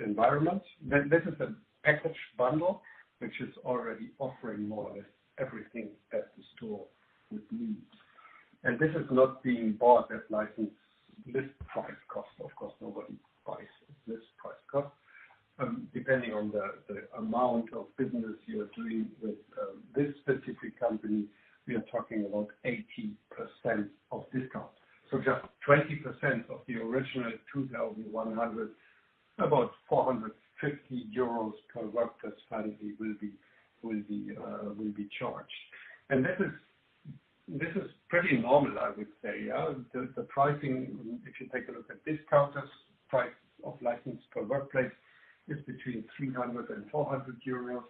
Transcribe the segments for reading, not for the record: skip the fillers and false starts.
environment. Then this is a package bundle which is already offering more or less everything that the store would need. And this is not being bought at license list price cost. Of course, nobody buys list price cost. Depending on the amount of business you are doing with this specific company, we are talking about 80% of discount. So just 20% of the original 2,100, about 450 euros per workplace family will be charged. And this is pretty normal, I would say. Yeah, the pricing, if you take a look at discounters, price of license per workplace is between 300 and 400 euros.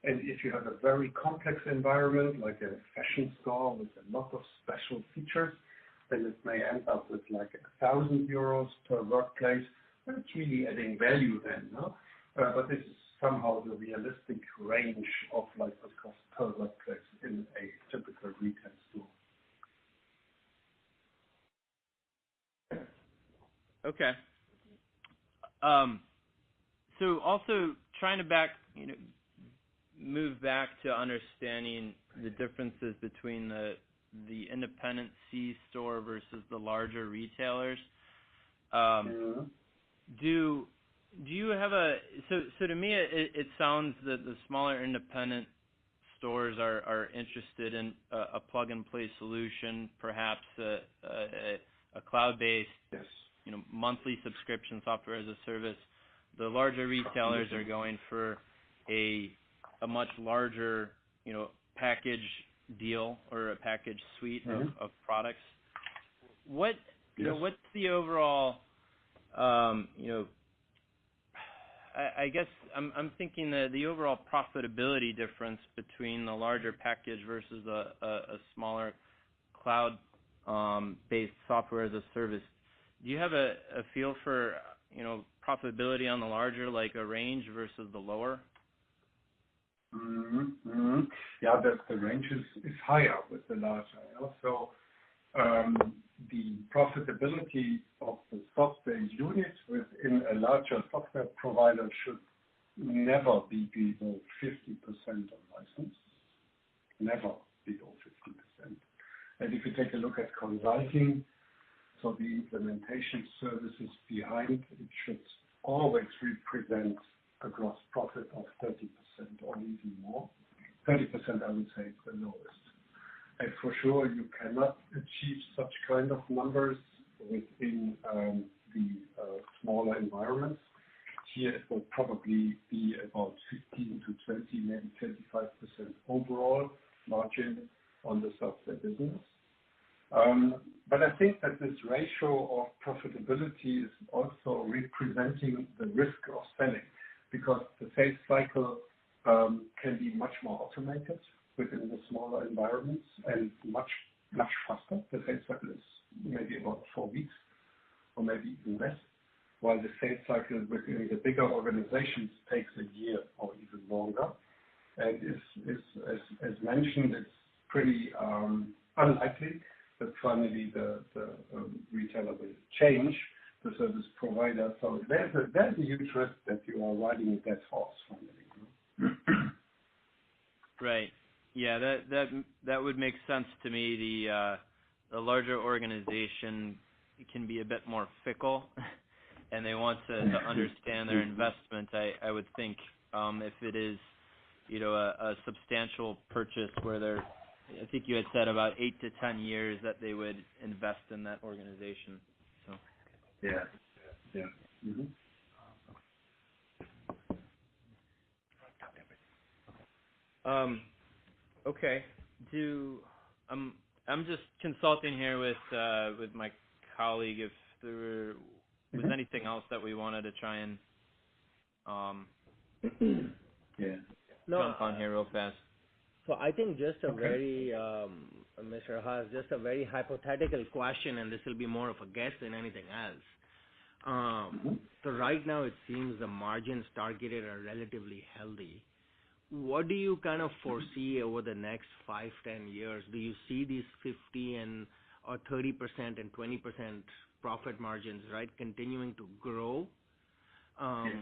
And if you have a very complex environment, like a fashion store with a lot of special features, then it may end up with like 1,000 euros per workplace. And it's really adding value then, no? But this is somehow the realistic range of license cost per workplace in a typical retail store. Okay. So also trying to move back to understanding the differences between the independent C store versus the larger retailers. Do you have so to me it sounds that the smaller independent stores are interested in a plug and play solution, perhaps a cloud-based, yes, monthly subscription software as a service. The larger retailers are going for a much larger, package deal or a package suite of products. What's the overall, I guess I'm thinking the overall profitability difference between the larger package versus a smaller cloud based software as a service. Do you have a feel for profitability on the larger, like a range versus the lower? Yeah, the range is higher with the larger. So the profitability of the software unit within a larger software provider should never be below 50% on license. Never below 50%. And if you take a look at consulting, so the implementation services behind it should always represent a gross profit of 30% or even more. 30%, I would say, is the lowest. And for sure, you cannot achieve such kind of numbers within the smaller environments. Here, it will probably be about 15 to 20, maybe 25% overall margin on the software business. But I think that this ratio of profitability is also representing the risk of selling, because the sales cycle can be much more automated within the smaller environments and much faster. The sales cycle is maybe about 4 weeks or maybe even less, while the sales cycle within the bigger organizations takes a year or even longer. And as mentioned, it's pretty unlikely that finally the retailer will change the service provider. So there's a huge risk that you are riding that horse finally. Right. Yeah, that would make sense to me. The larger organization can be a bit more fickle, and they want to understand their investment. I would think if it is, a substantial purchase where I think you had said about 8 to 10 years that they would invest in that organization. So. Yeah. Mm-hmm. Okay. I'm just consulting here with my colleague if there was anything else that we wanted to try and jump on here real fast. So I think just a very, Mr. Haas, just a very hypothetical question, and this will be more of a guess than anything else. So right now it seems the margins targeted are relatively healthy. What do you kind of foresee over the next 5-10 years? Do you see these 50% or 30% and 20% profit margins, right, continuing to grow? Yes.